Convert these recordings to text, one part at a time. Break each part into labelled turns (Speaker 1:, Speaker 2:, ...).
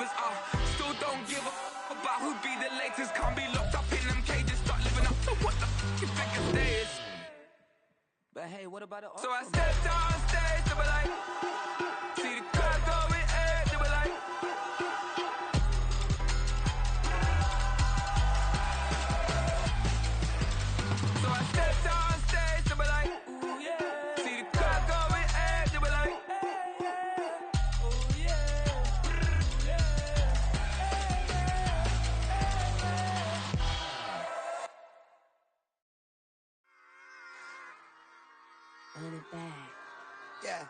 Speaker 1: others are. Still don't give a about who be the latest. Can't be locked up in them cages. Start living up to what the you think your day is.
Speaker 2: But hey, what about it?
Speaker 1: So I stepped on stage, they were like, see the crowd going ahead, they were like. So I stepped on stage, they were like, ooh yeah. See the crowd going ahead, they were like, ooh yeah.
Speaker 2: Run it back.
Speaker 1: Yeah.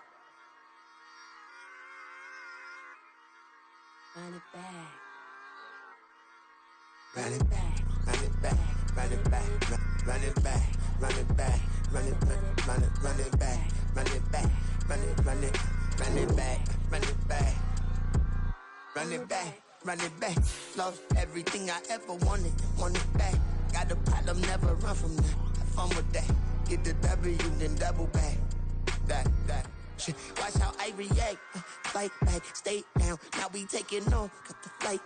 Speaker 2: Run it back.
Speaker 3: Run it back, run it back, run it back, run it back, run it back, run it back, run it back, run it back, run it back, run it back, run it back, run it back. Lost everything I ever wanted it back. Got a problem, never run from that. Have fun with that. Get the W, then double back. That shit. Watch how I react. Fight back, stay down. Now we taking off. Got the flight.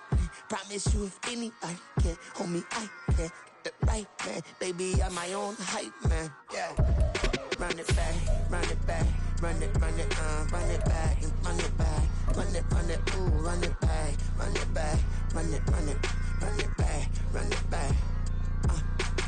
Speaker 3: Promise you if anybody can hold me, I can. Get the right man. Baby, I'm my own hype man. Yeah. Run it back, run it back. Run it back, and run it back. Run it, ooh, run it back. Run it back, run it back, run it back.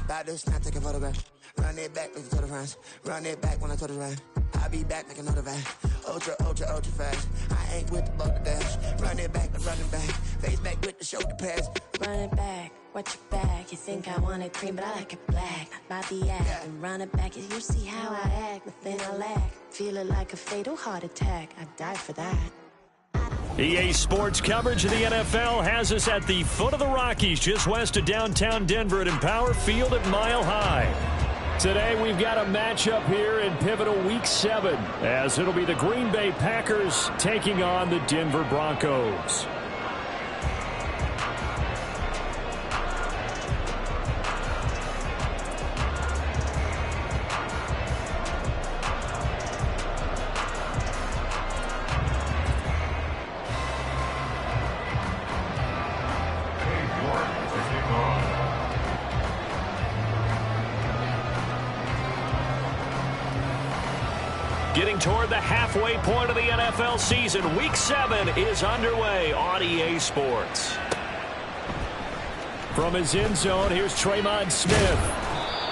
Speaker 3: About to snap, take a photograph. Run it back, make it to the friends. Run it back when I told it right. I'll be back, make another van. Ultra fast. I ain't with the boulder dash. Run it back, face back with the shoulder pads.
Speaker 2: Run it back, watch your back. You think I want it cream, but I like it black. About the act,
Speaker 3: Yeah.
Speaker 2: and run it back. You see how I act, nothing I lack. Feeling like a fatal heart attack. I'd die for that.
Speaker 4: EA Sports coverage of the NFL has us at the foot of the Rockies, just west of downtown Denver at Empower Field at Mile High. Today we've got a matchup here in pivotal Week 7, as it'll be the Green Bay Packers taking on the Denver Broncos. Getting toward the halfway point of the NFL season, Week 7 is underway on EA Sports. From his end zone, here's Tremon Smith.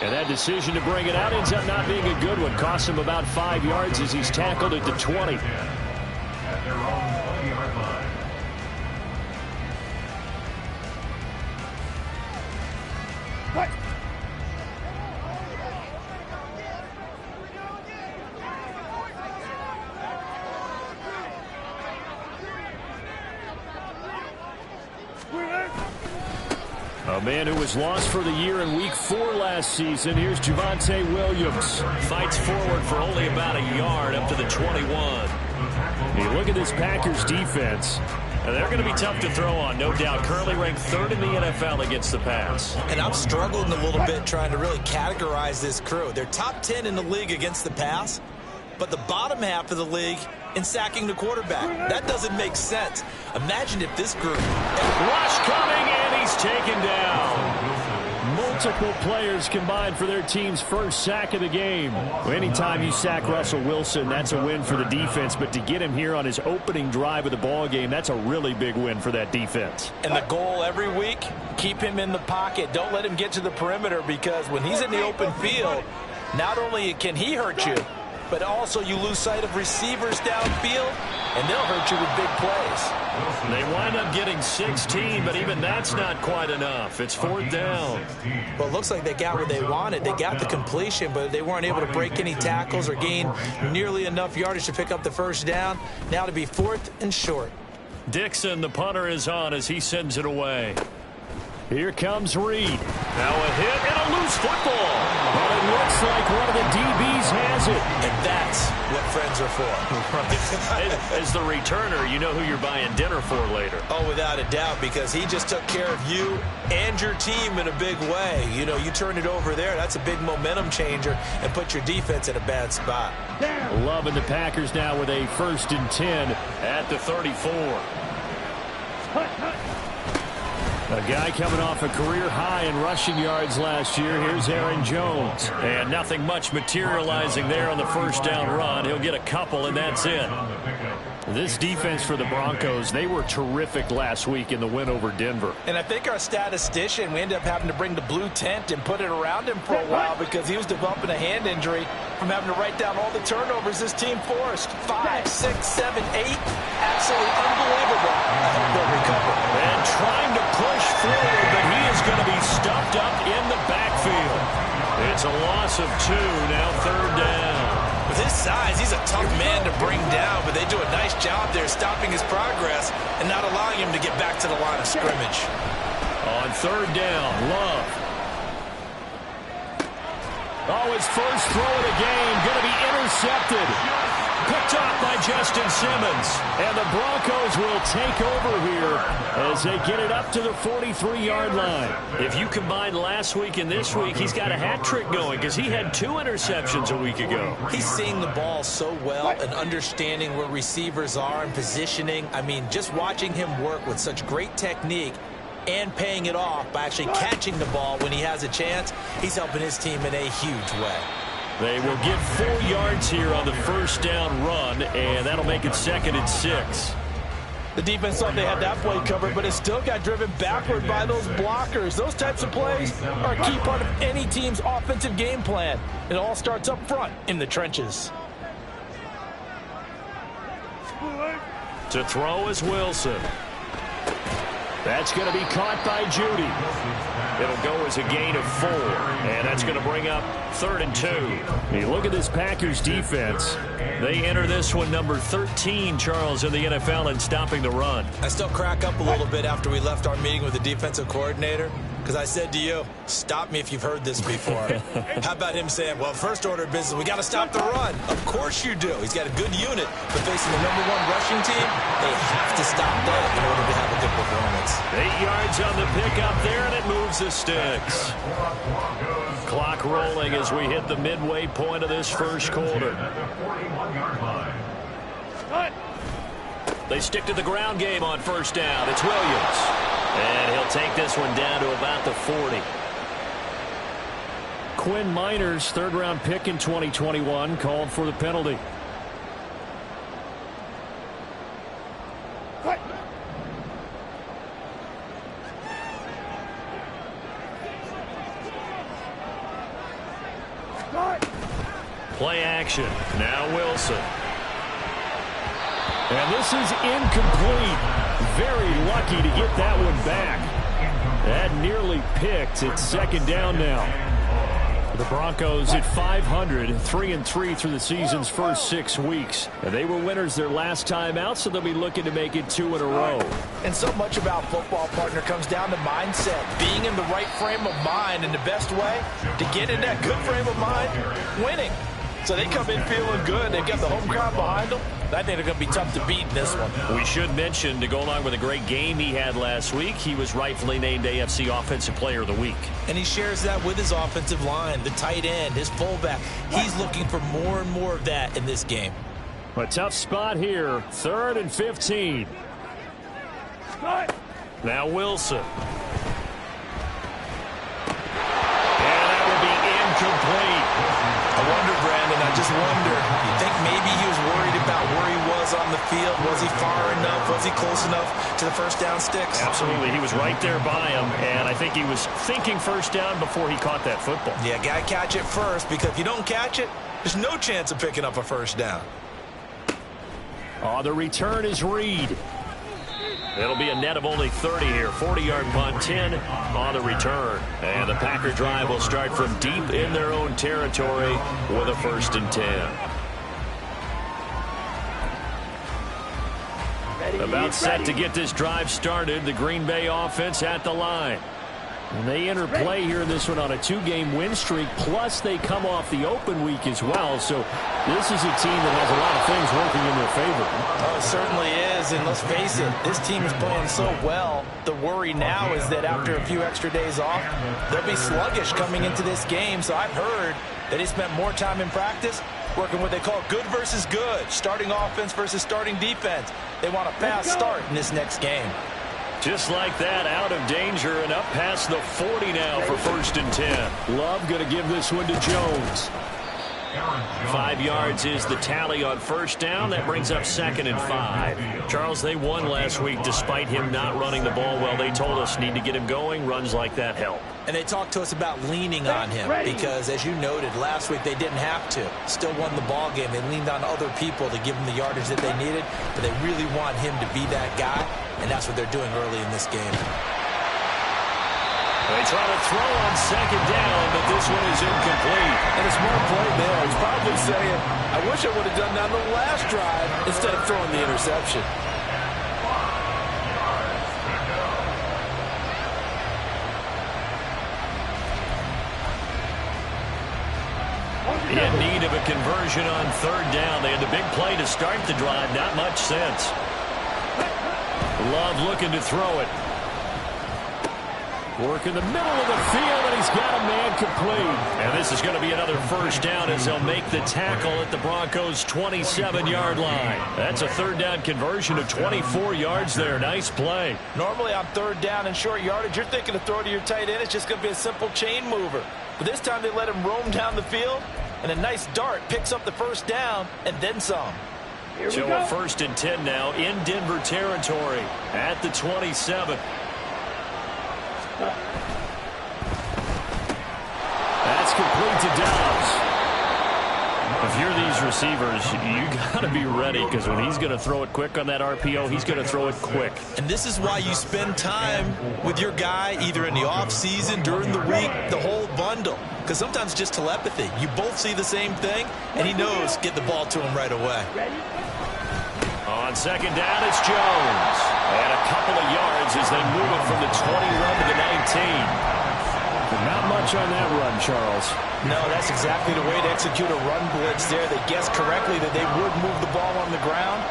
Speaker 4: And that decision to bring it out ends up not being a good one. Cost him about 5 yards as he's tackled at the 20.
Speaker 5: At their own 20-yard line.
Speaker 3: What?
Speaker 4: A man who was lost for the year in Week 4 last season. Here's Javonte Williams. Fights forward for only about a yard up to the 21. You look at this Packers defense. They're going to be tough to throw on, no doubt. Currently ranked 3rd in the NFL against the pass.
Speaker 6: And I'm struggling a little bit trying to really categorize this crew. They're top 10 in the league against the pass, but the bottom half of the league in sacking the quarterback. That doesn't make sense. Imagine if this group...
Speaker 4: Rush coming, and he's taken down. Multiple players combined for their team's first sack of the game. Anytime you sack Russell Wilson, that's a win for the defense. But to get him here on his opening drive of the ball game, that's a really big win for that defense.
Speaker 6: And the goal every week, keep him in the pocket. Don't let him get to the perimeter, because when he's in the open field, not only can he hurt you, but also you lose sight of receivers downfield, and they'll hurt you with big plays.
Speaker 4: They wind up getting 16, but even that's not quite enough. It's 4th down.
Speaker 6: Well, it looks like they got what they wanted. They got the completion, but they weren't able to break any tackles or gain nearly enough yardage to pick up the first down. Now to be 4th and short.
Speaker 4: Dixon, the punter, is on as he sends it away. Here comes Reed. Now a hit and a loose football. But it looks like one of the DBs has it.
Speaker 6: And that's what friends are for.
Speaker 4: Right. As the returner, you know who you're buying dinner for later.
Speaker 6: Oh, without a doubt, because he just took care of you and your team in a big way. You know, you turn it over there, that's a big momentum changer, and put your defense in a bad spot.
Speaker 4: Loving the Packers now with a 1st and 10 at the 34. A guy coming off a career high in rushing yards last year. Here's Aaron Jones. And nothing much materializing there on the first down run. He'll get a couple, and that's it. This defense for the Broncos, they were terrific last week in the win over Denver.
Speaker 6: And I think our statistician, we ended up having to bring the blue tent and put it around him for a while because he was developing a hand injury from having to write down all the turnovers this team forced. 5, 6, 7, 8. Absolutely unbelievable. I hope they'll recover.
Speaker 4: And trying to push forward, but he is going to be stuffed up in the backfield. It's a loss of 2, now third down.
Speaker 6: With his size, he's a tough man to bring down, but they do a nice job there stopping his progress and not allowing him to get back to the line of scrimmage.
Speaker 4: On third down, Love. Oh, his first throw of the game, going to be intercepted. Picked off by Justin Simmons. And the Broncos will take over here as they get it up to the 43-yard line. If you combine last week and this week, he's got a hat trick going because he had 2 interceptions a week ago.
Speaker 6: He's seeing the ball so well and understanding where receivers are and positioning. I mean, just watching him work with such great technique and paying it off by actually catching the ball when he has a chance, he's helping his team in a huge way.
Speaker 4: They will get 4 yards here on the first down run, and that'll make it 2nd and 6.
Speaker 6: The defense thought they had that play covered, but it still got driven backward by those blockers. Those types of plays are a key part of any team's offensive game plan. It all starts up front in the trenches.
Speaker 4: To throw is Wilson. That's going to be caught by Judy. It'll go as a gain of 4, and that's going to bring up 3rd and 2. Hey, look at this Packers defense. They enter this one number 13, Charles, in the NFL in stopping the run.
Speaker 6: I still crack up a little bit after we left our meeting with the defensive coordinator because I said to you, stop me if you've heard this before. How about him saying, well, first order of business, we got to stop the run. Of course you do. He's got a good unit, but facing the #1 rushing team, they have to stop that in order to have a good performance.
Speaker 4: 8 yards on the pickup there, and it moves the sticks. Clock rolling as we hit the midway point of this first quarter. They stick to the ground game on first down. It's Williams. And he'll take this one down to about the 40. Quinn Miners, 3rd-round pick in 2021, called for the penalty. Play action. Now Wilson. And this is incomplete. Very lucky to get that one back. That nearly picked. It's 2nd down now. The Broncos at 500, 3-3 through the season's first 6 weeks. And they were winners their last time out, so they'll be looking to make it 2 in a row.
Speaker 6: And so much about football, partner, comes down to mindset. Being in the right frame of mind, and the best way to get in that good frame of mind, winning. So they come in feeling good. They've got the home crowd behind them. I think they're going to be tough to beat in this one.
Speaker 4: We should mention, to go along with a great game he had last week, he was rightfully named AFC Offensive Player of the Week.
Speaker 6: And he shares that with his offensive line, the tight end, his fullback. He's looking for more and more of that in this game.
Speaker 4: A tough spot here. 3rd and 15. Now Wilson. And that will be incomplete.
Speaker 6: I wonder, Brandon, I just wonder, you think maybe he was worried about where he was on the field? Was he far enough? Was he close enough to the first down sticks?
Speaker 4: Absolutely. He was right there by him, and I think he was thinking first down before he caught that football.
Speaker 6: Yeah, got to catch it first, because if you don't catch it, there's no chance of picking up a first down.
Speaker 4: Oh, the return is Reed. It'll be a net of only 30 here. 40-yard punt, 10 on the return. And the Packer drive will start from deep in their own territory with a 1st and 10. About set to get this drive started. The Green Bay offense at the line. And they enter play here in this one on a 2-game win streak, plus they come off the open week as well. So this is a team that has a lot of things working in their favor.
Speaker 6: Oh, it certainly is, and let's face it, this team is playing so well. The worry now is that after a few extra days off, they'll be sluggish coming into this game. So I've heard that he spent more time in practice working what they call good versus good, starting offense versus starting defense. They want a fast start in this next game.
Speaker 4: Just like that, out of danger and up past the 40 now for 1st and 10. Love going to give this one to Jones. 5 yards is the tally on 1st down. That brings up 2nd and 5. Charles, they won last week despite him not running the ball well. They told us need to get him going. Runs like that help.
Speaker 6: And they talked to us about leaning on him because, as you noted, last week they didn't have to. Still won the ball game. They leaned on other people to give them the yardage that they needed, but they really want him to be that guy, and that's what they're doing early in this game.
Speaker 4: They try to throw on 2nd down, but this one is incomplete.
Speaker 6: And a smart play there. He's probably saying, I wish I would have done that on the last drive instead of throwing the interception.
Speaker 4: In need of a conversion on 3rd down. They had the big play to start the drive. Not much sense. Love looking to throw it. Work in the middle of the field, and he's got a man complete. And this is going to be another 1st down as they'll make the tackle at the Broncos' 27-yard line. That's a 3rd down conversion of 24 yards there. Nice play.
Speaker 6: Normally on 3rd down and short yardage, you're thinking to throw to your tight end. It's just going to be a simple chain mover. But this time they let him roam down the field, and a nice dart picks up the 1st down and then some.
Speaker 4: So a 1st and 10 now in Denver territory at the 27. That's complete to Dobbs. If you're these receivers, you got to be ready because when he's going to throw it quick on that RPO, he's going to throw it quick.
Speaker 6: And this is why you spend time with your guy either in the offseason, during the week, the whole bundle. Because sometimes it's just telepathy. You both see the same thing, and he knows get the ball to him right away.
Speaker 4: On 2nd down, it's Jones. And a couple of yards as they move it from the 21 to the 19. Not much on that run, Charles.
Speaker 6: No, that's exactly the way to execute a run blitz there. They guessed correctly that they would move the ball on the ground,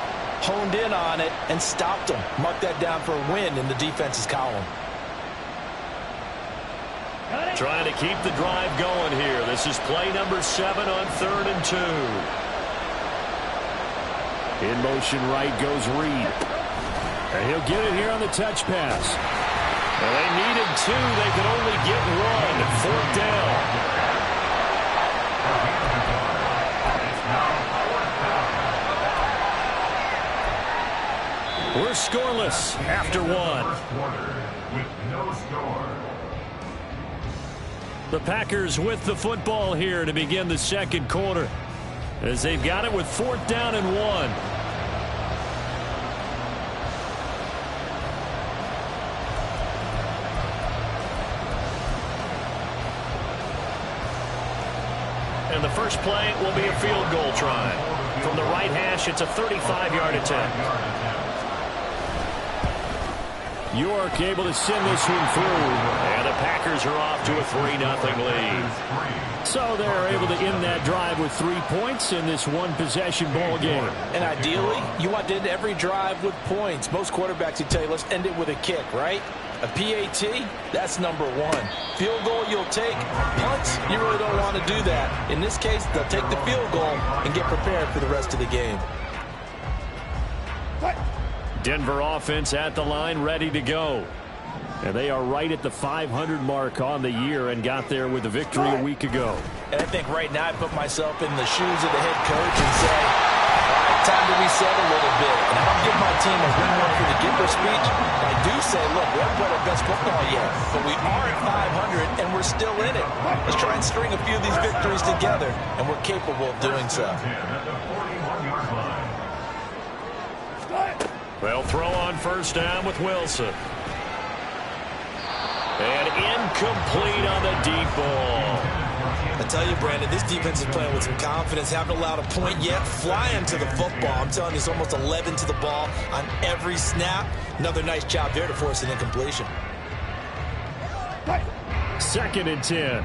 Speaker 6: honed in on it, and stopped them. Mark that down for a win in the defense's column.
Speaker 4: Trying to keep the drive going here. This is play number 7 on 3rd and 2. In motion right goes Reed. And he'll get it here on the touch pass. Well, they needed 2. They could only get 1. 4th down. We're scoreless after 1.
Speaker 5: With no score.
Speaker 4: The Packers with the football here to begin the 2nd quarter, as they've got it with 4th down and 1. And the first play will be a field goal try. From the right hash, it's a 35-yard attempt. York able to send this one through. And the Packers are off to a 3-0 lead. So they're able to end that drive with 3 points in this one-possession ball game.
Speaker 6: And ideally, you want to end every drive with points. Most quarterbacks would tell you, let's end it with a kick, right? A PAT, that's number 1. Field goal you'll take. Punts, you really don't want to do that. In this case, they'll take the field goal and get prepared for the rest of the game.
Speaker 4: Denver offense at the line, ready to go. And they are right at the 500 mark on the year and got there with a victory a week ago.
Speaker 6: And I think right now I put myself in the shoes of the head coach and say, all right, time to reset a little bit. And I don't give my team a win one for the Gipper speech. I do say, look, we haven't played our best football yet, but we are at 500 and we're still in it. Let's try and string a few of these victories together, and we're capable of doing so.
Speaker 4: They'll throw on 1st down with Wilson. And incomplete on the deep ball.
Speaker 6: I tell you, Brandon, this defense is playing with some confidence. Haven't allowed a point yet. Flying to the football. I'm telling you, it's almost 11 to the ball on every snap. Another nice job there to force an incompletion.
Speaker 4: 2nd and 10.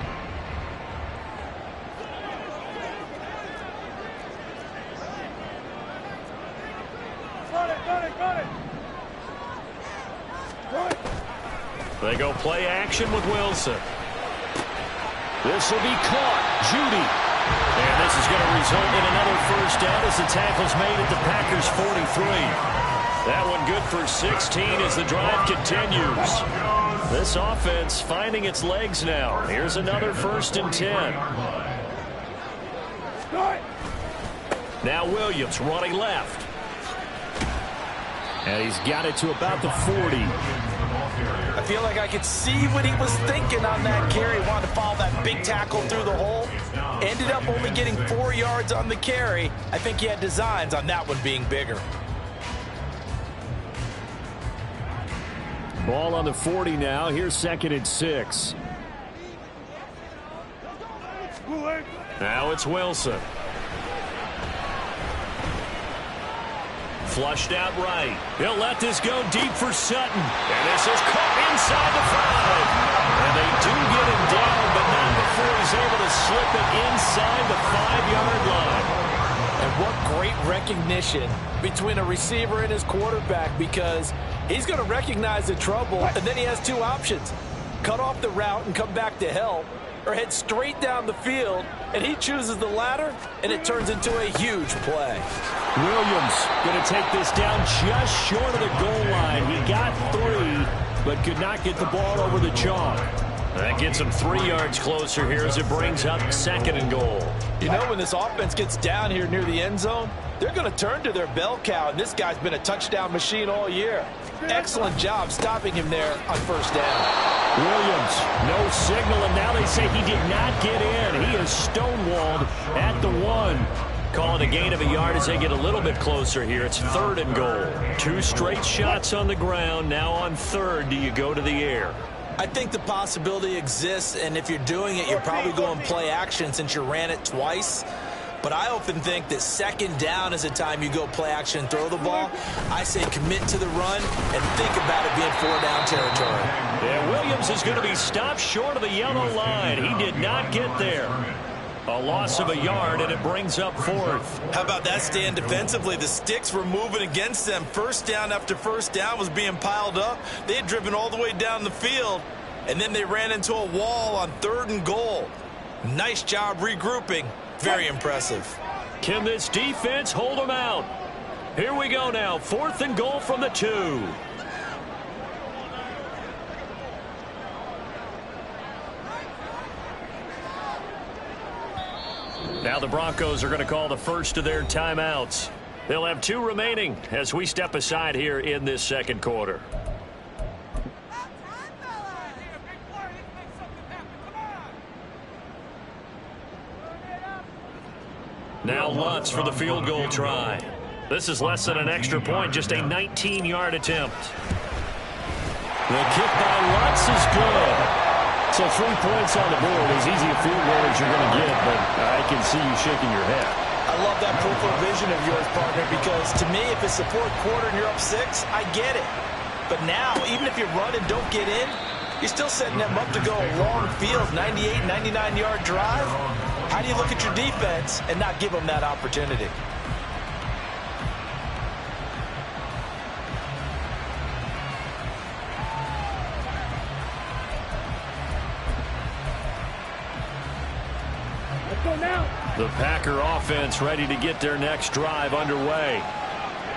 Speaker 4: They go play action with Wilson. This will be caught. Judy. And this is going to result in another 1st down as the tackle's made at the Packers' 43. That one good for 16 as the drive continues. This offense finding its legs now. Here's another 1st and 10. Now Williams running left. And he's got it to about the 40.
Speaker 6: I feel like I could see what he was thinking on that carry. Wanted to follow that big tackle through the hole. Ended up only getting 4 yards on the carry. I think he had designs on that one being bigger.
Speaker 4: Ball on the 40 now. Here's 2nd and 6. Now it's Wilson. Flushed out right. He'll let this go deep for Sutton. And this is caught inside the 5. And they do get him down, but not before he's able to slip it inside the 5-yard line.
Speaker 6: And what great recognition between a receiver and his quarterback, because he's going to recognize the trouble, and then he has 2 options. Cut off the route and come back to help, or head straight down the field, and he chooses the latter, and it turns into a huge play.
Speaker 4: Williams going to take this down just short of the goal line. He got 3, but could not get the ball over the chalk. That gets him 3 yards closer here as it brings up 2nd and goal.
Speaker 6: You know, when this offense gets down here near the end zone, they're going to turn to their bell cow, and this guy's been a touchdown machine all year. Excellent job stopping him there on 1st down.
Speaker 4: Williams, no signal, and now they say he did not get in. He is stonewalled at the 1. Calling a gain of a yard as they get a little bit closer here. It's 3rd and goal. 2 straight shots on the ground. Now on 3rd, do you go to the air?
Speaker 6: I think the possibility exists, and if you're doing it, you're probably going play action since you ran it twice. But I often think that 2nd down is the time you go play action and throw the ball. I say commit to the run and think about it being 4-down territory.
Speaker 4: Yeah, Williams is going to be stopped short of the yellow line. He did not get there. A loss of a yard, and it brings up 4th.
Speaker 6: How about that stand defensively? The sticks were moving against them. 1st down after 1st down was being piled up. They had driven all the way down the field, and then they ran into a wall on 3rd and goal. Nice job regrouping. Very impressive.
Speaker 4: Can this defense hold them out? Here we go now. 4th and goal from the 2. Now the Broncos are going to call the first of their timeouts. They'll have 2 remaining as we step aside here in this 2nd quarter. Now Lutz for the field goal try. This is less than an extra point, just a 19-yard attempt. The kick by Lutz is good. So 3 points on the board, as easy a field goal as you're going to get, but I can see you shaking your head.
Speaker 6: I love that peripheral vision of yours, partner, because to me, if it's the 4th quarter and you're up 6, I get it. But now, even if you run and don't get in, you're still setting them up to go a long field, 98, 99-yard drive. How do you look at your defense and not give them that opportunity?
Speaker 4: The Packer offense ready to get their next drive underway.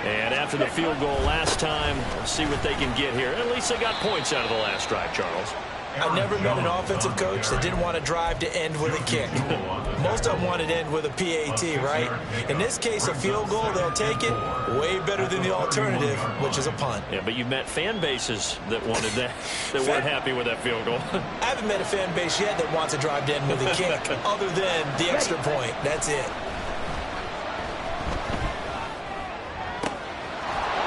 Speaker 4: And after the field goal last time, we'll see what they can get here. At least they got points out of the last drive, Charles.
Speaker 6: I never met an offensive coach that didn't want to drive to end with a kick. Most of them wanted to end with a PAT, right? In this case, a field goal, they'll take it. Way better than the alternative, which is a punt.
Speaker 4: Yeah, but you've met fan bases that wanted that, that weren't happy with that field goal.
Speaker 6: I haven't met a fan base yet that wants to drive to end with a kick, other than the extra point. That's it.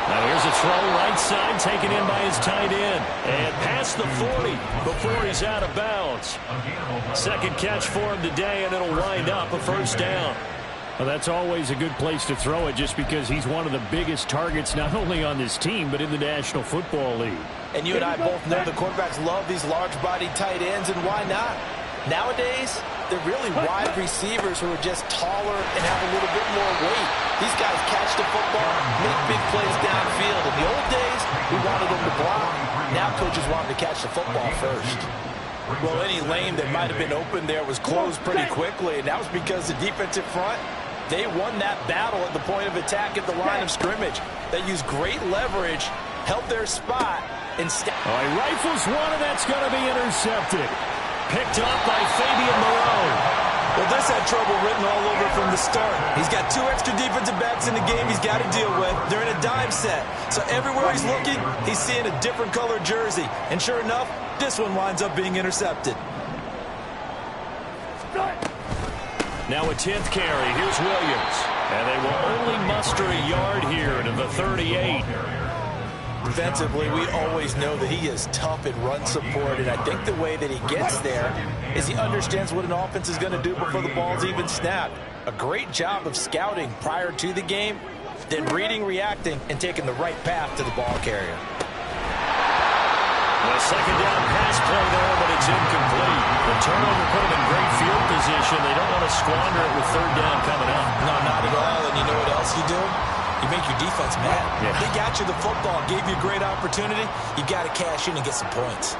Speaker 4: Now here's a throw right side taken in by his tight end. And past the 40 before he's out of bounds. 2nd catch for him today, and it'll wind up a 1st down. Well, that's always a good place to throw it just because he's one of the biggest targets not only on this team but in the National Football League.
Speaker 6: And you and I both know the quarterbacks love these large-bodied tight ends, and why not? Nowadays, they're really wide receivers who are just taller and have a little bit more weight. These guys catch the football, make big plays downfield. In the old days, we wanted them to block. Now coaches want them to catch the football first. Well, any lane that might have been open there was closed pretty quickly, and that was because the defensive front They won that battle at the point of attack at the line of scrimmage. They used great leverage, held their spot, and
Speaker 4: he rifles one, and that's going to be intercepted. Picked up by Fabian Moreau.
Speaker 6: Well, this had trouble written all over from the start. He's got 2 extra defensive backs in the game he's got to deal with. They're in a dime set. So everywhere he's looking, he's seeing a different color jersey. And sure enough, this one winds up being intercepted.
Speaker 4: Now a 10th carry. Here's Williams. And they will only muster a yard here to the 38.
Speaker 6: Defensively, we always know that he is tough in run support, and I think the way that he gets there is he understands what an offense is going to do before the ball's even snapped. A great job of scouting prior to the game, then reading, reacting, and taking the right path to the ball carrier.
Speaker 4: A second down pass play there, but it's incomplete. The turnover put him in great field position. They don't want to squander it with 3rd down coming up.
Speaker 6: No, not at all, and you know what else you do? You make your defense mad.
Speaker 4: Yeah.
Speaker 6: They got you the football, gave you a great opportunity. You got to cash in and get some points.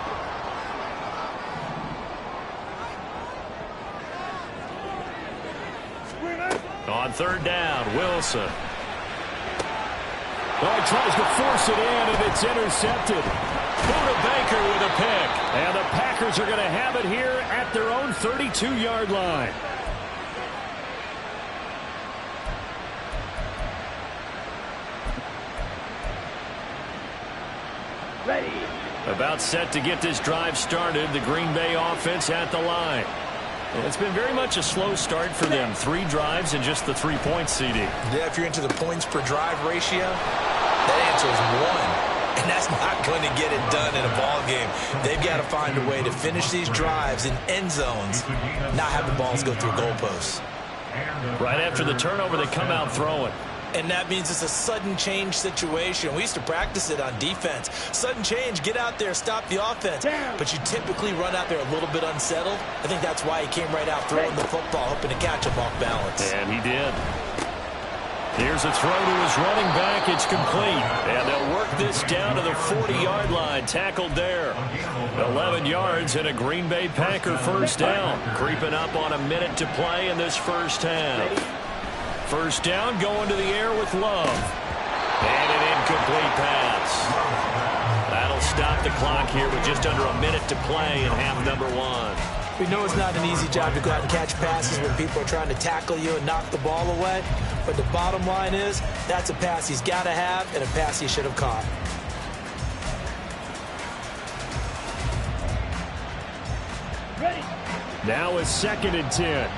Speaker 4: On 3rd down, Wilson. Oh, he tries to force it in, and it's intercepted. Buda Baker with a pick. And the Packers are going to have it here at their own 32-yard line.
Speaker 1: Ready.
Speaker 4: About set to get this drive started. The Green Bay offense at the line. It's been very much a slow start for them. 3 drives and just the 3 points, CD.
Speaker 6: Yeah, if you're into the points per drive ratio, that answer is 1. And that's not going to get it done in a ball game. They've got to find a way to finish these drives in end zones, not have the balls go through goalposts.
Speaker 4: Right after the turnover, they come out throwing.
Speaker 6: And that means it's a sudden change situation. We used to practice it on defense. Sudden change, get out there, stop the offense. But you typically run out there a little bit unsettled. I think that's why he came right out throwing the football, hoping to catch him off balance.
Speaker 4: And he did. Here's a throw to his running back. It's complete. And they'll work this down to the 40-yard line. Tackled there. 11 yards and a Green Bay Packer 1st down. Creeping up on a minute to play in this first half. 1st down, going to the air with Love. And an incomplete pass. That'll stop the clock here with just under a minute to play in half number 1.
Speaker 6: We know it's not an easy job to go out and catch passes when people are trying to tackle you and knock the ball away. But the bottom line is, that's a pass he's got to have and a pass he should have caught.
Speaker 1: Ready.
Speaker 4: Now a 2nd and 10.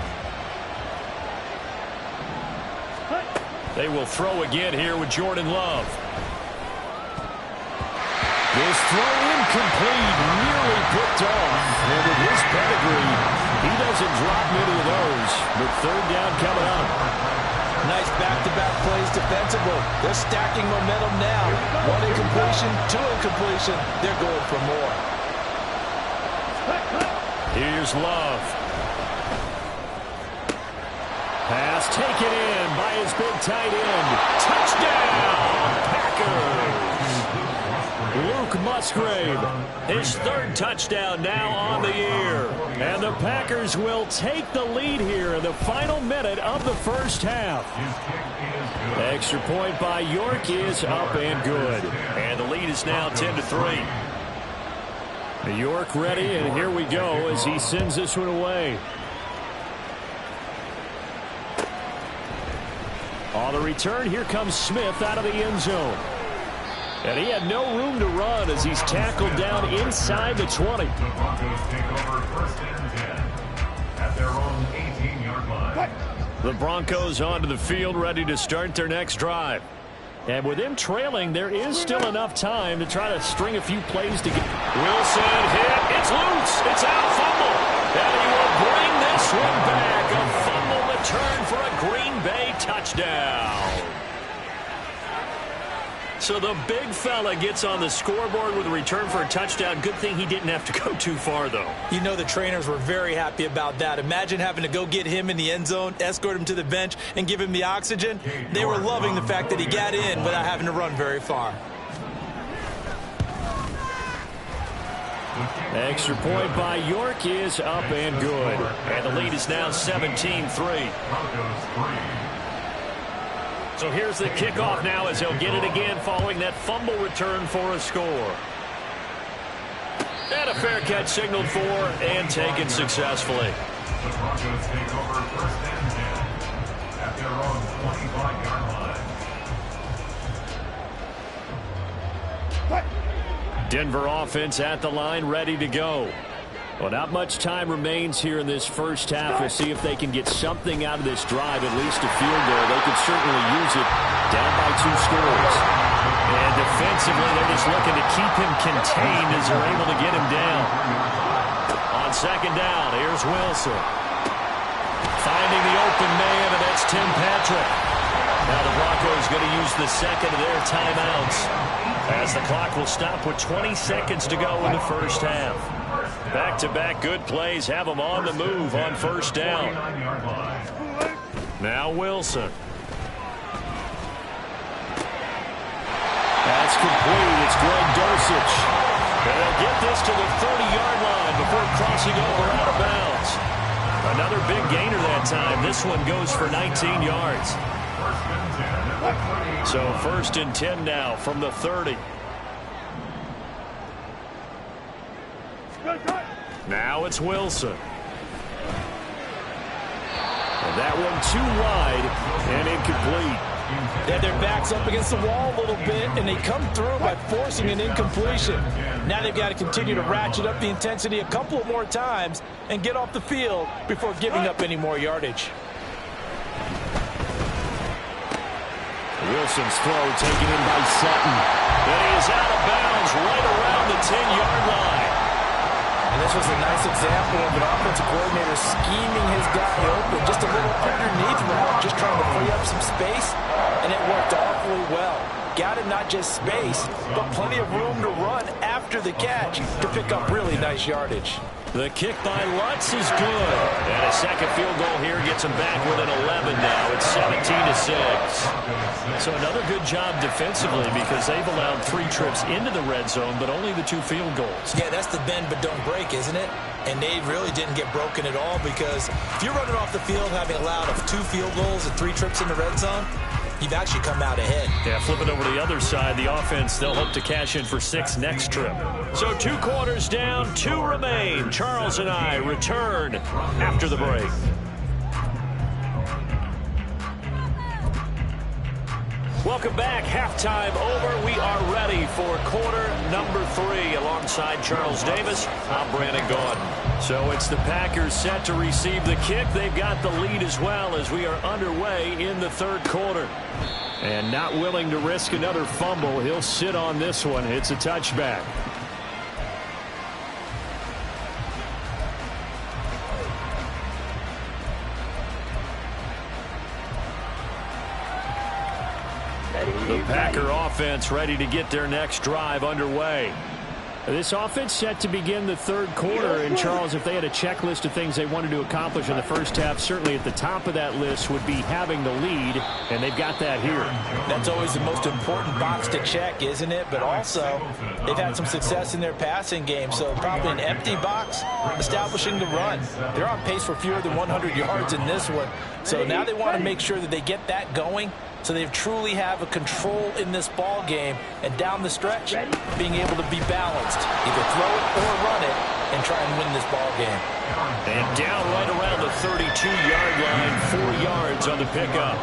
Speaker 4: They will throw again here with Jordan Love. This throw incomplete, nearly picked off. And with his pedigree, he doesn't drop many of those. But 3rd down coming up.
Speaker 6: Nice back-to-back plays defensively. They're stacking momentum now. 1 incompletion, 2 incompletion. They're going for more.
Speaker 4: Here's Love. Pass taken in by his big tight end. Touchdown, Packers. Luke Musgrave, his 3rd touchdown now on the year. And the Packers will take the lead here in the final minute of the first half. Extra point by York is up and good. And the lead is now 10-3. York ready, and here we go as he sends this one away. On the return, here comes Smith out of the end zone. And he had no room to run as he's tackled down inside the 20.
Speaker 5: The Broncos take over 1st and 10 at their own 18-yard line.
Speaker 4: The Broncos onto the field, ready to start their next drive. And with them trailing, there is still enough time to try to string a few plays together. Wilson hit. It's loose. It's out. Fumble. And he will bring this one back. A fumble return for a Green Bay touchdown. So the big fella gets on the scoreboard with a return for a touchdown. Good thing he didn't have to go too far, though.
Speaker 6: You know the trainers were very happy about that. Imagine having to go get him in the end zone, escort him to the bench, and give him the oxygen. They were loving the fact that he got in without having to run very far.
Speaker 4: Extra point by York is up and good. And the lead is now 17-3.
Speaker 5: Broncos 3,
Speaker 4: So here's the kickoff now as he'll get it again following that fumble return for a score. And a fair catch signaled for and taken successfully.
Speaker 5: The Broncos take over first and 10 at their own 25-yard line.
Speaker 4: Denver offense at the line, ready to go. Well, not much time remains here in this first half. We'll see if they can get something out of this drive, at least a field goal. They could certainly use it down by 2 scores. And defensively, they're just looking to keep him contained as they're able to get him down. On second down, here's Wilson. Finding the open man, and that's Tim Patrick. Now the Broncos going to use the second of their timeouts as the clock will stop with 20 seconds to go in the first half. Back-to-back good plays have them on the move on first down. Now Wilson. That's complete. It's Greg Dulcich. And they'll get this to the 30-yard line before crossing over out of bounds. Another big gainer that time. This one goes for 19 yards. So first and 10 now from the 30. Now it's Wilson. And that one too wide and incomplete.
Speaker 6: They had their backs up against the wall a little bit, and they come through by forcing an incompletion. Now they've got to continue to ratchet up the intensity a couple of more times and get off the field before giving up any more yardage.
Speaker 4: Wilson's throw taken in by Sutton. And he is out of bounds right around the 10-yard line.
Speaker 6: And this was a nice example of an offensive coordinator scheming his guy open, just a little underneath route, just trying to free up some space, and it worked awfully well. Got him not just space, but plenty of room to run after the catch to pick up really nice yardage.
Speaker 4: The kick by Lutz is good. And a second field goal here gets him back within 11 now. It's 17-6. So another good job defensively because they've allowed 3 trips into the red zone, but only the 2 field goals.
Speaker 6: Yeah, that's the bend but don't break, isn't it? And they really didn't get broken at all because if you're running off the field having allowed 2 field goals and 3 trips in the red zone, you've actually come out ahead. Yeah,
Speaker 4: flip it over to the other side. The offense, they'll hope to cash in for 6 next trip. So 2 quarters down, 2 remain. Charles and I return after the break. Welcome back. Halftime over. We are ready for quarter number 3. Alongside Charles Davis, I'm Brandon Gaudin. So it's the Packers set to receive the kick. They've got the lead as well as we are underway in the third quarter. And not willing to risk another fumble. He'll sit on this one. It's a touchback. The Packer offense ready to get their next drive underway. This offense set to begin the third quarter. And, Charles, if they had a checklist of things they wanted to accomplish in the first half, certainly at the top of that list would be having the lead, and they've got that here.
Speaker 6: That's always the most important box to check, isn't it? But also, they've had some success in their passing game, so probably an empty box establishing the run. They're on pace for fewer than 100 yards in this one. So now they want to make sure that they get that going so they truly have a control in this ball game, and down the stretch, being able to be balanced. Either throw it or run it and try and win this ball game.
Speaker 4: And down right around the 32-yard line, 4 yards on the pickup.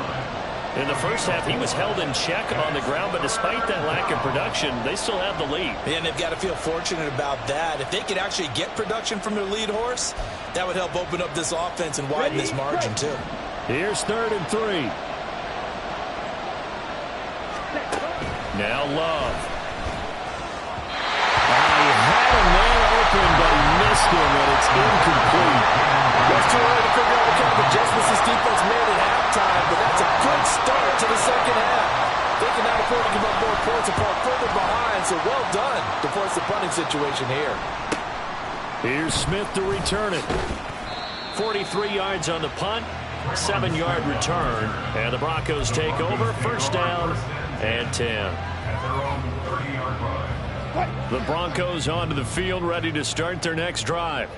Speaker 4: In the first half, he was held in check on the ground, but despite that lack of production, they still have the lead.
Speaker 6: And they've got to feel fortunate about that. If they could actually get production from their lead horse, that would help open up this offense and widen this margin, too.
Speaker 4: Here's 3rd and 3. Now Love. He had a man open, but he missed him, and it's incomplete.
Speaker 6: It's too early to figure out what kind of adjustments this defense made at halftime, but that's a good start to the second half. They cannot afford to give up more points and fall further behind, so well done to force the punting situation here.
Speaker 4: Here's Smith to return it. 43 yards on the punt, 7-yard return, and the Broncos take over. First down and 10. The Broncos onto the field, ready to start their next drive.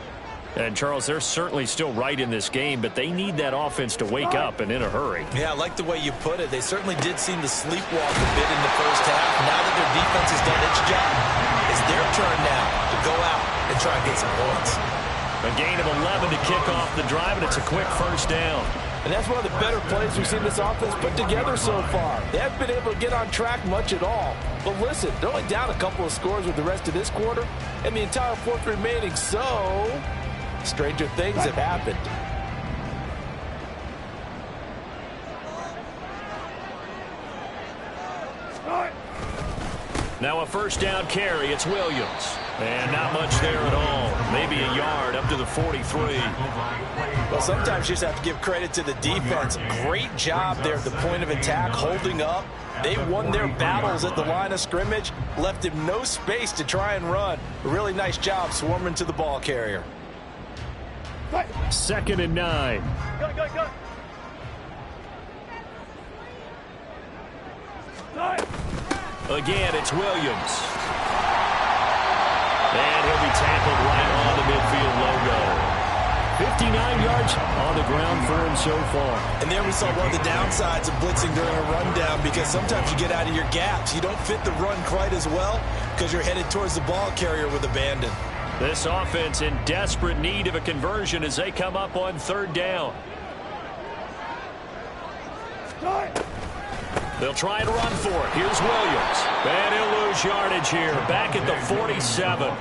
Speaker 4: And, Charles, they're certainly still right in this game, but they need that offense to wake up and in a hurry.
Speaker 6: Yeah, I like the way you put it. They certainly did seem to sleepwalk a bit in the first half. Now that their defense has done its job, it's their turn now to go out and try and get some points.
Speaker 4: A gain of 11 to kick off the drive, and it's a quick first down.
Speaker 6: And that's one of the better plays we've seen this offense put together so far. They haven't been able to get on track much at all. But listen, they're only down a couple of scores with the rest of this quarter and the entire fourth remaining, so stranger things have happened.
Speaker 4: Now a first down carry. It's Williams. And not much there at all. Maybe a yard up to the 43.
Speaker 6: Well, sometimes you just have to give credit to the defense. Great job there at the point of attack, holding up. They won their battles at the line of scrimmage, left him no space to try and run. A really nice job swarming to the ball carrier.
Speaker 4: 2nd and 9. Again, it's Williams. And he'll be tackled right on the midfield logo. 59 yards on the ground for him so far.
Speaker 6: And there we saw one of the downsides of blitzing during a rundown, because sometimes you get out of your gaps. You don't fit the run quite as well because you're headed towards the ball carrier with abandon.
Speaker 4: This offense in desperate need of a conversion as they come up on 3rd down. They'll try and run for it. Here's Williams. And he'll lose yardage here. Back at the 47.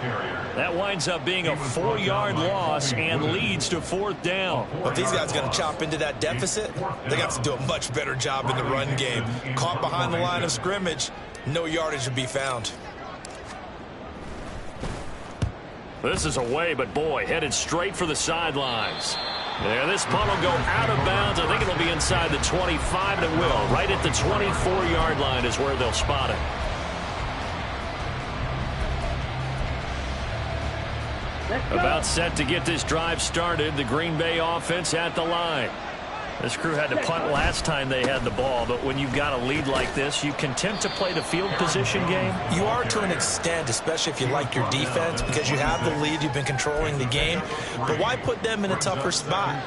Speaker 4: That winds up being a 4-yard loss and leads to 4th down.
Speaker 6: But these guys are going to chop into that deficit. They got to do a much better job in the run game. Caught behind the line of scrimmage, no yardage to be found.
Speaker 4: This is away, but boy, headed straight for the sidelines. Yeah, this punt will go out of bounds. I think it'll be inside the 25, and it will. Right at the 24-yard line is where they'll spot it. About set to get this drive started. The Green Bay offense at the line. This crew had to punt last time they had the ball, but when you've got a lead like this, you content to play the field position game?
Speaker 6: You are to an extent, especially if you like your defense, because you have the lead, you've been controlling the game. But why put them in a tougher spot?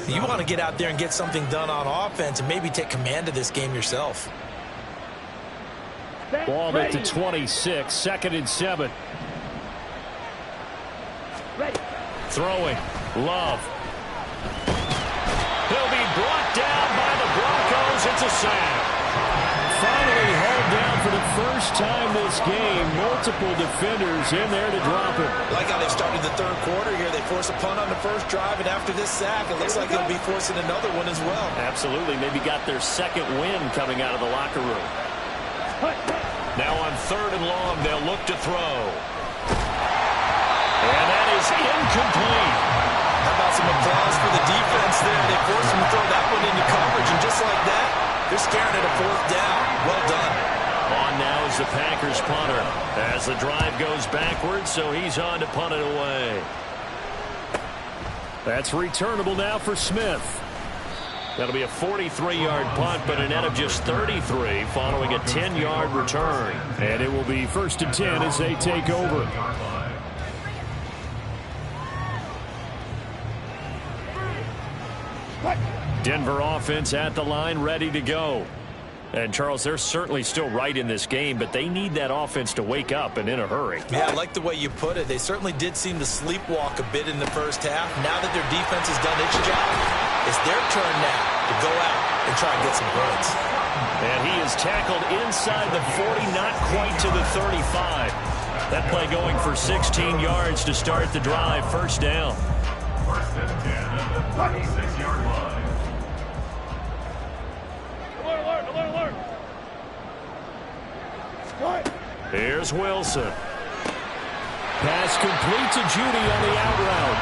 Speaker 6: You want to get out there and get something done on offense and maybe take command of this game yourself.
Speaker 4: Ball at the 26, 2nd and 7. Throwing, Love. He'll be brought down by the Broncos. It's a sack. Finally hauled down for the first time this game. Multiple defenders in there to drop him.
Speaker 6: Like how they've started the 3rd quarter here. They force a punt on the first drive, and after this sack, it looks like they'll be forcing another one as well.
Speaker 4: Absolutely. Maybe got their 2nd win coming out of the locker room. Now on 3rd and long, they'll look to throw. And that is incomplete.
Speaker 6: How about some applause for the defense there? They forced him to throw that one into coverage, and just like that, they're staring at a 4th down. Well done.
Speaker 4: On now is the Packers punter as the drive goes backwards, so he's on to punt it away. That's returnable now for Smith. That'll be a 43-yard punt, but a net of just 33 following a 10-yard return. And it will be 1st and 10 as they take over. Denver offense at the line, ready to go. And, Charles, they're certainly still right in this game, but they need that offense to wake up and in a hurry.
Speaker 6: Yeah, I like the way you put it. They certainly did seem to sleepwalk a bit in the first half. Now that their defense has done its job, it's their turn now to go out and try and get some points.
Speaker 4: And he is tackled inside the 40, not quite to the 35. That play going for 16 yards to start the drive. 1st down.
Speaker 5: 1st and 10 at the 36-yard line.
Speaker 4: Here's Wilson. Pass complete to Judy on the out route.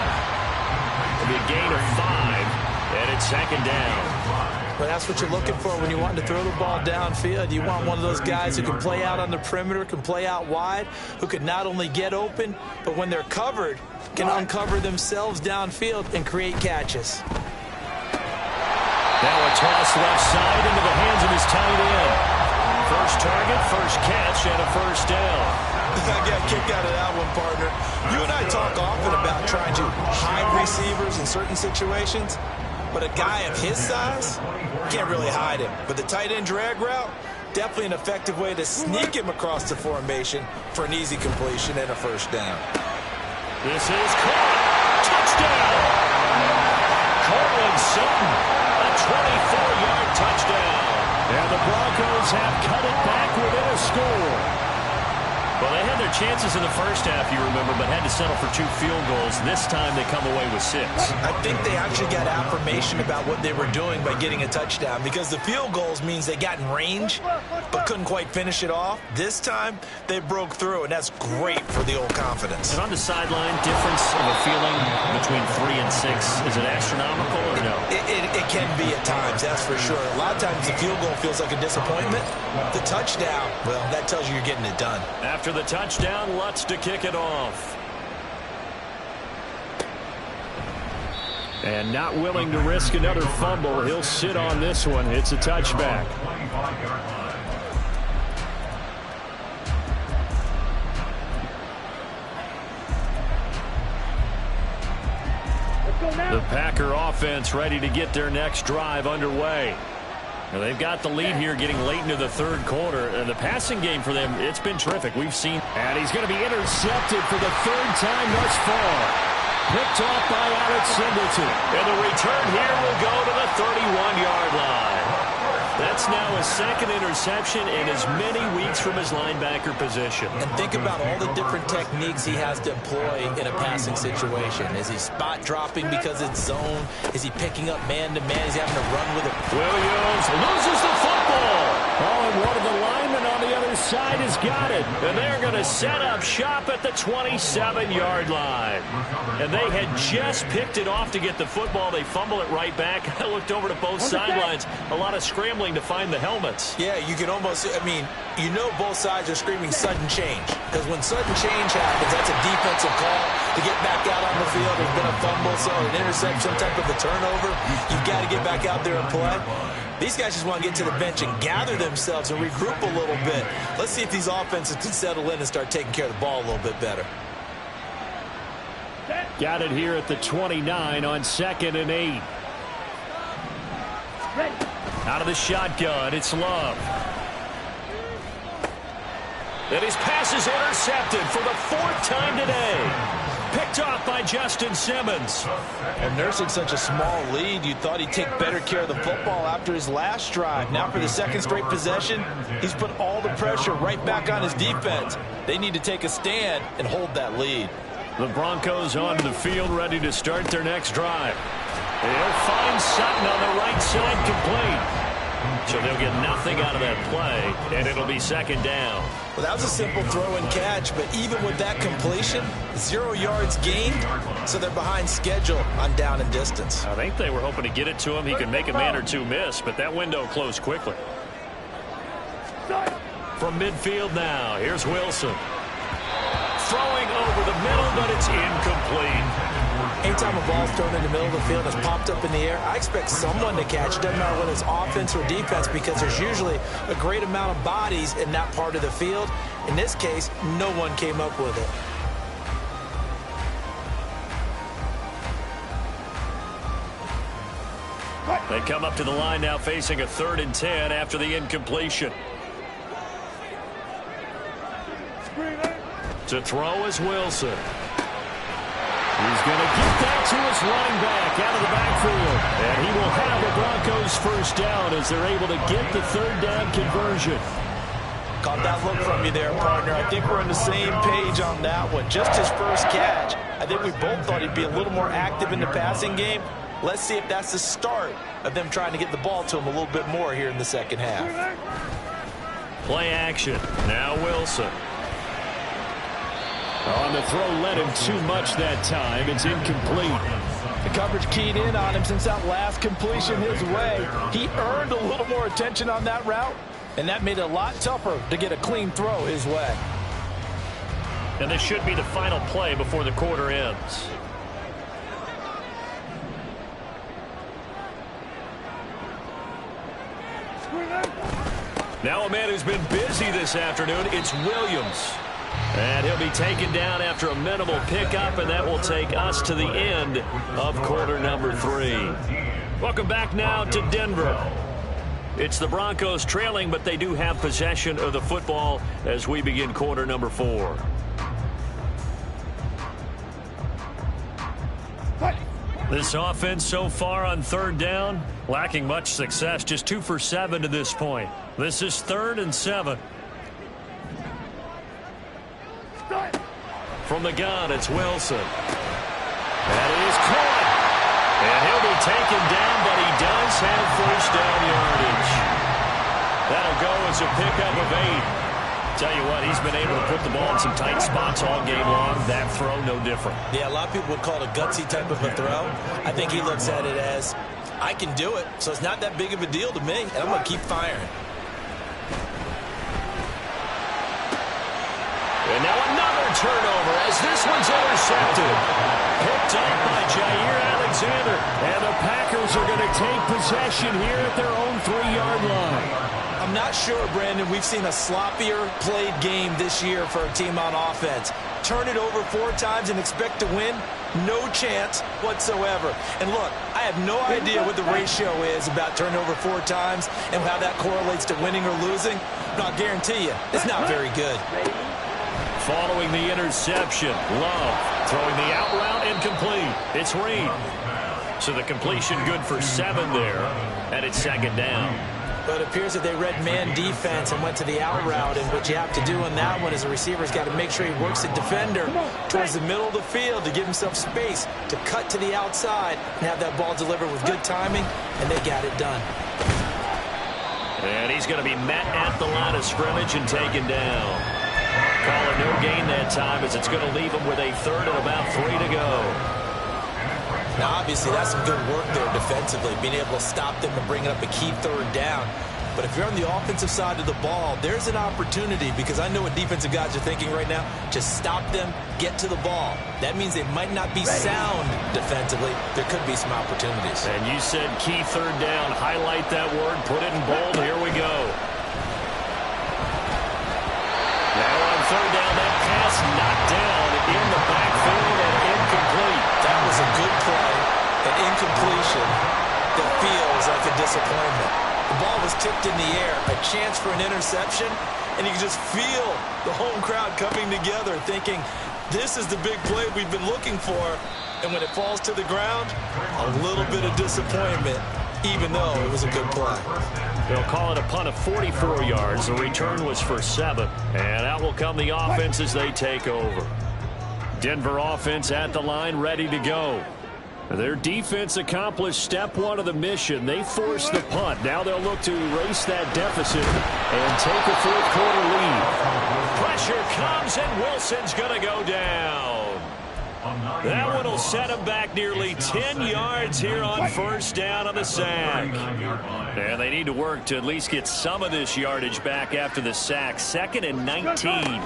Speaker 4: It'll be a gain of 5, and it's 2nd down.
Speaker 6: But that's what you're looking for when you want to throw the ball downfield. You want one of those guys who can play out on the perimeter, can play out wide, who can not only get open, but when they're covered, can uncover themselves downfield and create catches.
Speaker 4: Now a toss left side into the hands of his tight end. First target, first catch, and a 1st down.
Speaker 6: I got a kick out of that one, partner. You and I talk often about trying to hide receivers in certain situations, but a guy of his size can't really hide him. But the tight end drag route, definitely an effective way to sneak him across the formation for an easy completion and a first down.
Speaker 4: This is caught. Touchdown! Cortland Sutton, a 24-yard touchdown. And the Broncos have cut it back within a score. Well, they had their chances in the first half, you remember, but had to settle for 2 field goals. This time they come away with 6.
Speaker 6: I think they actually got affirmation about what they were doing by getting a touchdown, because the field goals means they got in range but couldn't quite finish it off. This time they broke through, and that's great for the old confidence.
Speaker 4: And on the sideline, difference of a feeling between 3 and 6, is it astronomical or no?
Speaker 6: It can be at times, that's for sure. A lot of times the field goal feels like a disappointment. The touchdown, well, that tells you you're getting it done.
Speaker 4: After the touchdown, Lutz to kick it off. And not willing to risk another fumble, he'll sit on this one. It's a touchback. The Packer offense ready to get their next drive underway. Now they've got the lead here getting late into the third quarter. And the passing game for them, it's been terrific. We've seen. And he's going to be intercepted for the 3rd time thus far. Picked off by Alex Singleton. And the return here will go to the 31-yard line. That's now his 2nd interception in as many weeks from his linebacker position.
Speaker 6: And think about all the different techniques he has to employ in a passing situation. Is he spot dropping because it's zone? Is he picking up man-to-man? Is he having to run with it?
Speaker 4: Williams loses the football. Oh, and one of the linemen on the other side has got it. And they're going to set up shop at the 27-yard line. And they had just picked it off to get the football. They fumble it right back. I looked over to both sidelines. A lot of scrambling to find the helmets.
Speaker 6: Yeah, you can almost, I mean, you know both sides are screaming sudden change. Because when sudden change happens, that's a defensive call to get back out on the field. There's been a fumble, so an interception, some type of a turnover. You've got to get back out there and play. These guys just want to get to the bench and gather themselves and regroup a little bit. Let's see if these offenses can settle in and start taking care of the ball a little bit better.
Speaker 4: Got it here at the 29 on 2nd and 8. Out of the shotgun, it's Love. And his pass is intercepted for the 4th time today. Picked off by Justin Simmons.
Speaker 6: And nursing such a small lead, you thought he'd take better care of the football after his last drive. Now for the 2nd straight possession, he's put all the pressure right back on his defense. They need to take a stand and hold that lead.
Speaker 4: The Broncos onto the field, ready to start their next drive. They'll find Sutton on the right side, complete. So they'll get nothing out of that play, and it'll be 2nd down.
Speaker 6: Well, that was a simple throw and catch, but even with that completion, 0 yards gained, so they're behind schedule on down and distance.
Speaker 4: I think they were hoping to get it to him. He could make a man or two miss, but that window closed quickly. From midfield now, here's Wilson. Throwing over the middle, but it's incomplete.
Speaker 6: Anytime a ball's thrown in the middle of the field and it's popped up in the air, I expect someone to catch it. Doesn't matter whether it's offense or defense, because there's usually a great amount of bodies in that part of the field. In this case, no one came up with it.
Speaker 4: They come up to the line now facing a 3rd and 10 after the incompletion. To throw is Wilson. He's going to get that to his running back out of the backfield. And he will have the Broncos 1st down as they're able to get the 3rd down conversion.
Speaker 6: Caught that look from you there, partner. I think we're on the same page on that one. Just his first catch. I think we both thought he'd be a little more active in the passing game. Let's see if that's the start of them trying to get the ball to him a little bit more here in the 2nd half.
Speaker 4: Play action. Now Wilson. On the throw, led him too much that time. It's incomplete.
Speaker 6: The coverage keyed in on him since that last completion his way. He earned a little more attention on that route, and that made it a lot tougher to get a clean throw his way.
Speaker 4: And this should be the final play before the quarter ends. Now a man who's been busy this afternoon, it's Williams. And he'll be taken down after a minimal pickup, and that will take us to the end of quarter number 3. Welcome back now to Denver. It's the Broncos trailing, but they do have possession of the football as we begin quarter number 4. This offense so far on third down, lacking much success, just 2 for 7 to this point. This is 3rd and 7. From the gun, it's Wilson. That is caught. And he'll be taken down, but he does have first down yardage. That'll go as a pickup of 8. Tell you what, he's been able to put the ball in some tight spots all game long. That throw, no different.
Speaker 6: Yeah, a lot of people would call it a gutsy type of a throw. I think he looks at it as, I can do it, so it's not that big of a deal to me, and I'm going to keep firing.
Speaker 4: And now another turnover as this one's intercepted. Picked up by Jair Alexander. And the Packers are going to take possession here at their own 3-yard line.
Speaker 6: I'm not sure, Brandon, we've seen a sloppier played game this year for a team on offense. Turn it over 4 times and expect to win? No chance whatsoever. And look, I have no idea what the ratio is about turnover 4 times and how that correlates to winning or losing. But I'll guarantee you, it's not very good.
Speaker 4: Following the interception, Love throwing the out route incomplete. It's Reed. So the completion good for 7 there, and it's 2nd down.
Speaker 6: But it appears that they read man defense and went to the out route, and what you have to do on that one is the receiver's got to make sure he works the defender towards the middle of the field to give himself space to cut to the outside and have that ball delivered with good timing, and they got it done.
Speaker 4: And he's going to be met at the line of scrimmage and taken down. Call it no gain that time as it's going to leave him with a 3rd and about 3 to go.
Speaker 6: Now, obviously, that's some good work there defensively, being able to stop them and bring up a key 3rd down. But if you're on the offensive side of the ball, there's an opportunity, because I know what defensive guys are thinking right now. Just stop them, get to the ball. That means they might not be sound defensively. There could be some opportunities.
Speaker 4: And you said key 3rd down. Highlight that word. Put it in bold. Here we go. Now on 3rd down, that pass knocked down in the backfield and incomplete.
Speaker 6: That was a good play, an incompletion that feels like a disappointment. The ball was tipped in the air, a chance for an interception, and you can just feel the home crowd coming together thinking, this is the big play we've been looking for. And when it falls to the ground, a little bit of disappointment, even though it was a good play.
Speaker 4: They'll call it a punt of 44 yards. The return was for 7. And out will come the offense as they take over. Denver offense at the line, ready to go. Their defense accomplished step 1 of the mission. They forced the punt. Now they'll look to erase that deficit and take a 4th quarter lead. Pressure comes, and Wilson's going to go down. That one will set him back nearly 10 yards here on 1st down on the sack. And they need to work to at least get some of this yardage back after the sack. 2nd and 19.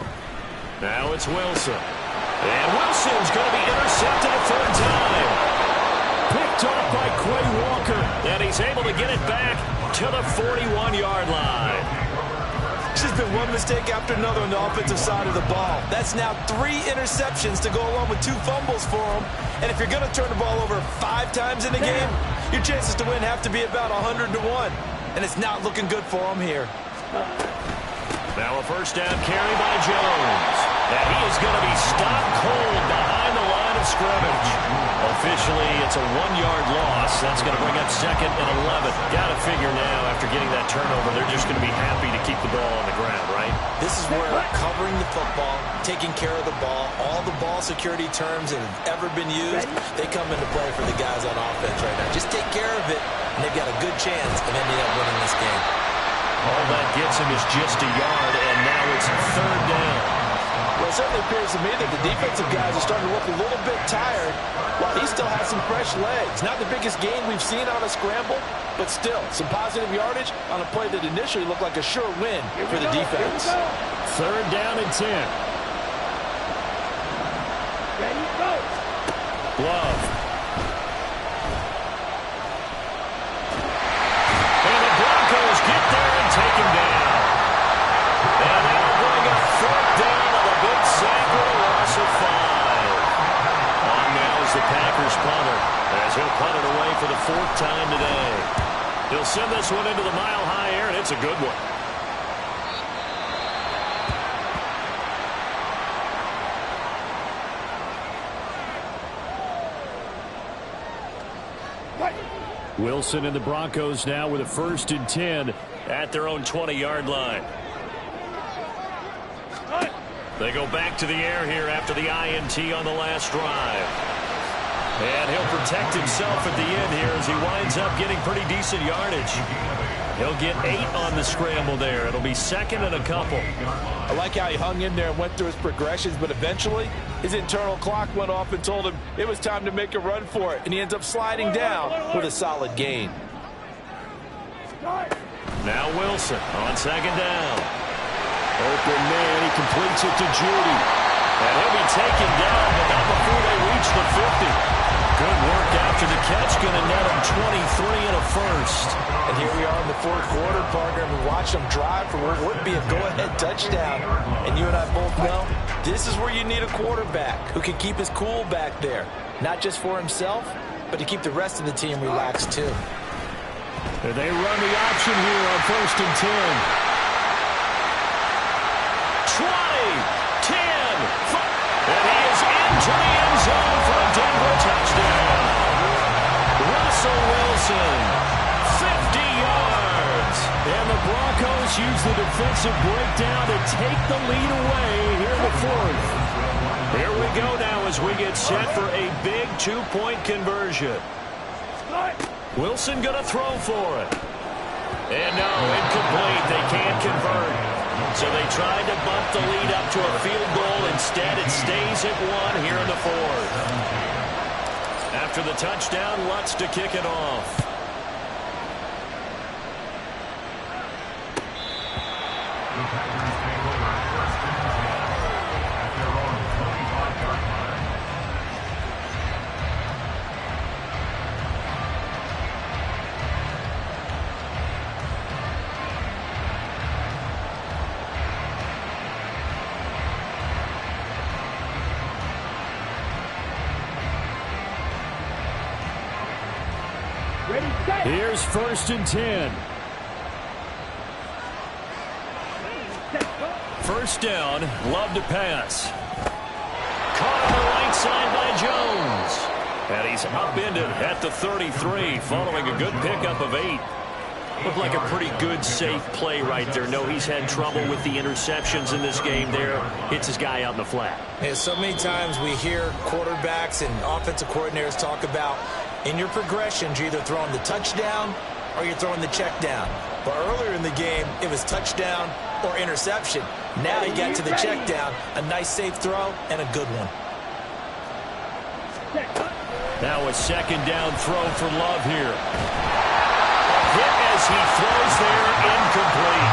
Speaker 4: Now it's Wilson. And Wilson's going to be intercepted a 3rd time. Picked off by Quay Walker. And he's able to get it back to the 41-yard line.
Speaker 6: It's just been one mistake after another on the offensive side of the ball. That's now 3 interceptions to go along with 2 fumbles for him. And if you're going to turn the ball over 5 times in a game, your chances to win have to be about 100 to 1. And it's not looking good for him here.
Speaker 4: Now a 1st down carry by Jones. And he is going to be stopped cold behind the line of scrimmage. Officially, it's a 1-yard loss. That's going to bring up 2nd and 11. Got to figure now, after getting that turnover, they're just going to be happy to keep the ball on the ground, right?
Speaker 6: This is where covering the football, taking care of the ball, all the ball security terms that have ever been used, they come into play for the guys on offense right now. Just take care of it, and they've got a good chance of ending up winning this game.
Speaker 4: All that gets him is just a yard, and now it's 3rd down.
Speaker 6: Well, it certainly appears to me that the defensive guys are starting to look a little bit tired while he still has some fresh legs. Not the biggest gain we've seen on a scramble, but still some positive yardage on a play that initially looked like a sure win for the defense.
Speaker 4: 3rd down and 10.
Speaker 1: Ready, go.
Speaker 4: Love. And the Broncos get there and take him down. And that'll bring up 4th down on the big 7. 4th time today. He'll send this one into the mile-high air, and it's a good one. Wilson and the Broncos now with a 1st and 10 at their own 20-yard line. They go back to the air here after the INT on the last drive. And he'll protect himself at the end here as he winds up getting pretty decent yardage. He'll get 8 on the scramble there. It'll be 2nd and a couple.
Speaker 6: I like how he hung in there and went through his progressions, but eventually his internal clock went off and told him it was time to make a run for it, and he ends up sliding down with a solid gain.
Speaker 4: Now Wilson on 2nd down. Open man, he completes it to Judy. And he'll be taken down, but not before they reach the 50. Good work after the catch, going to net him 23 and a 1st.
Speaker 6: And here we are in the 4th quarter, partner. We watch them drive for what would be a go-ahead touchdown. And you and I both know this is where you need a quarterback who can keep his cool back there. Not just for himself, but to keep the rest of the team relaxed too.
Speaker 4: And they run the option here on 1st and 10. 20, 10, 5. And he is into the end zone for a Denver touchdown. Russell Wilson, 50 yards. And the Broncos use the defensive breakdown to take the lead away here in the 4th. Here we go now as we get set for a big 2-point conversion. Wilson going to throw for it. And no, incomplete. They can't convert. So they tried to bump the lead up to a field goal. Instead, it stays at 1 here in the 4th. After the touchdown, Lutz to kick it off.
Speaker 5: The Packers take over 1st and 10 at their own 25-yard line.
Speaker 4: Here's 1st and 10. 1st down, Love to pass. Caught on the right side by Jones. And he's upended at the 33 following a good pickup of 8. Looked like a pretty good, safe play right there. No, he's had trouble with the interceptions in this game there. Hits his guy out in the flat.
Speaker 6: Yeah, so many times we hear quarterbacks and offensive coordinators talk about in your progressions, you're either throwing the touchdown or you're throwing the check down. But earlier in the game, it was touchdown or interception. Now you get to the check down, a nice safe throw, and a good one.
Speaker 4: Now a 2nd down throw for Love here. Hit as he throws there, incomplete.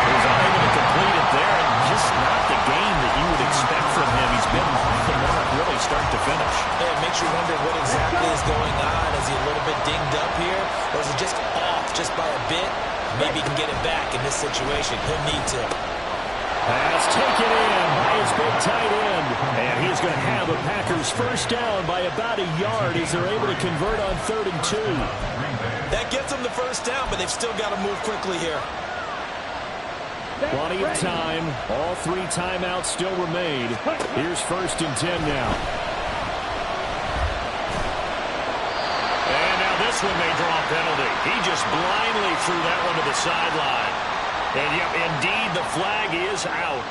Speaker 4: He's unable to complete it there, and just not the game that you would expect from him. He's been off the mark really start to finish.
Speaker 6: Yeah, it makes you wonder what exactly is going on. Is he a little bit dinged up here, or is it just off just by a bit? Maybe he can get it back in this situation. He'll need to.
Speaker 4: Pass taken in by his big tight end. And he's going to have the Packers 1st down by about a yard as they're able to convert on 3rd and 2.
Speaker 6: That gets them the 1st down, but they've still got to move quickly here.
Speaker 4: Plenty of time. All 3 timeouts still remain. Here's 1st and 10 now. And now this one may draw a penalty. He just blindly threw that one to the sideline. And yep, indeed, the flag is out.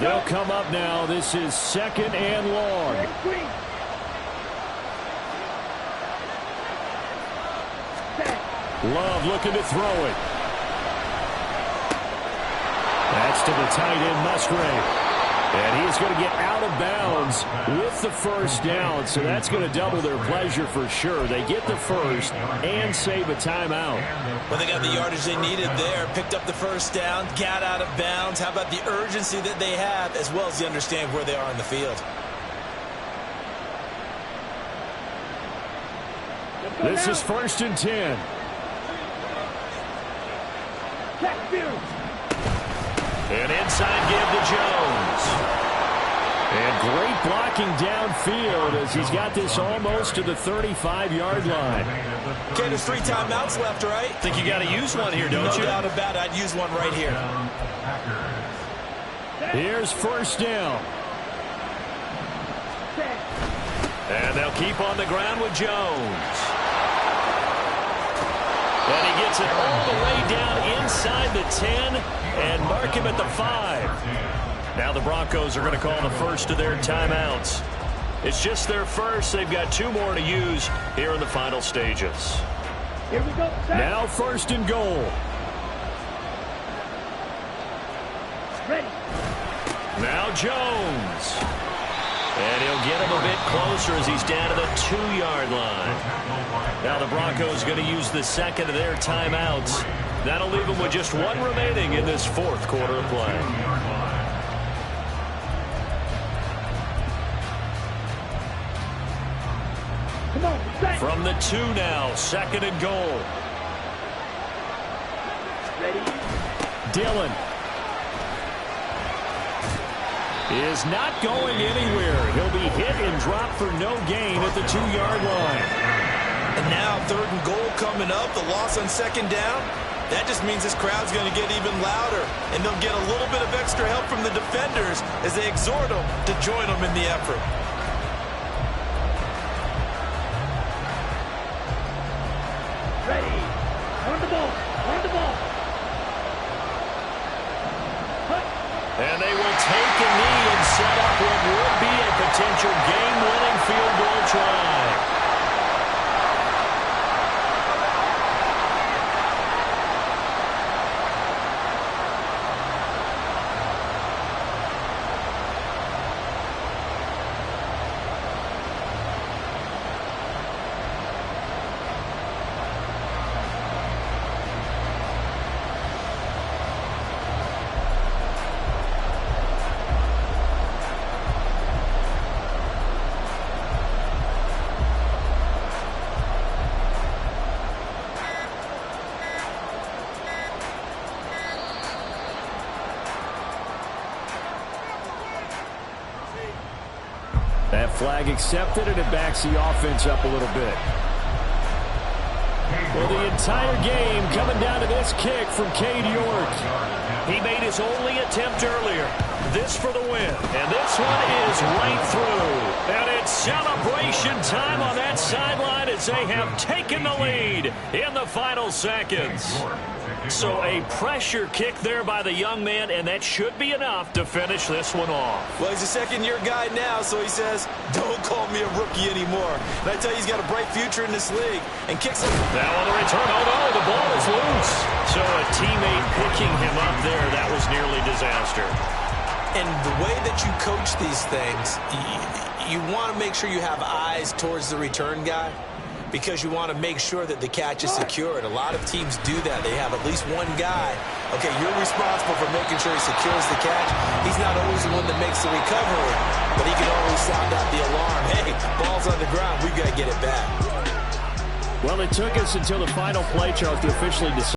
Speaker 4: They'll come up now. This is 2nd and long. Love looking to throw it. That's to the tight end, Musgrave. And he's going to get out of bounds with the 1st down, so that's going to double their pleasure for sure. They get the 1st and save a timeout.
Speaker 6: Well, they got the yardage they needed there, picked up the 1st down, got out of bounds. How about the urgency that they have, as well as the understanding where they are in the field?
Speaker 4: This is 1st and 10. An inside give to Jones. And great blocking downfield as he's got this almost to the 35-yard line.
Speaker 6: Okay, there's 3 timeouts left, right?
Speaker 4: Think you got to use one here, don't you?
Speaker 6: No doubt about it. I'd use one right here.
Speaker 4: Here's first down. And they'll keep on the ground with Jones. And he gets it all the way down inside the 10 and mark him at the 5. Now the Broncos are going to call the first of their timeouts. It's just their first. They've got 2 more to use here in the final stages.
Speaker 7: Here we go.
Speaker 4: Now first and goal.
Speaker 7: Ready.
Speaker 4: Now Jones. And he'll get him a bit closer as he's down to the 2-yard line. Now the Broncos going to use the second of their timeouts. That'll leave them with just 1 remaining in this 4th quarter of play. From the 2 now, 2nd and goal.
Speaker 7: Ready.
Speaker 4: Dillon is not going anywhere. He'll be hit and dropped for no gain at the 2-yard line.
Speaker 6: And now 3rd and goal coming up. The loss on 2nd down. That just means this crowd's going to get even louder. And they'll get a little bit of extra help from the defenders as they exhort them to join them in the effort.
Speaker 7: Ready. On the ball. On the ball.
Speaker 4: And they will take a knee and set up what would be a potential game-winning field goal try. That flag accepted, and it backs the offense up a little bit. Well, the entire game coming down to this kick from Cade York. He made his only attempt earlier. This for the win. And this one is right through. And it's celebration time on that sideline as they have taken the lead in the final seconds. So a pressure kick there by the young man, and that should be enough to finish this one off.
Speaker 6: Well, he's a second-year guy now, so he says, don't call me a rookie anymore. And I tell you, he's got a bright future in this league. And kicks it.
Speaker 4: Now on the return, oh no, the ball is loose. So a teammate picking him up there, that was nearly disaster.
Speaker 6: And the way that you coach these things, you want to make sure you have eyes towards the return guy, because you want to make sure that the catch is secured. A lot of teams do that. They have at least one guy. Okay, you're responsible for making sure he secures the catch. He's not always the one that makes the recovery, but he can always sound out the alarm. Hey, ball's on the ground. We've got to get it back.
Speaker 4: Well, it took us until the final play, Charles, to officially decide.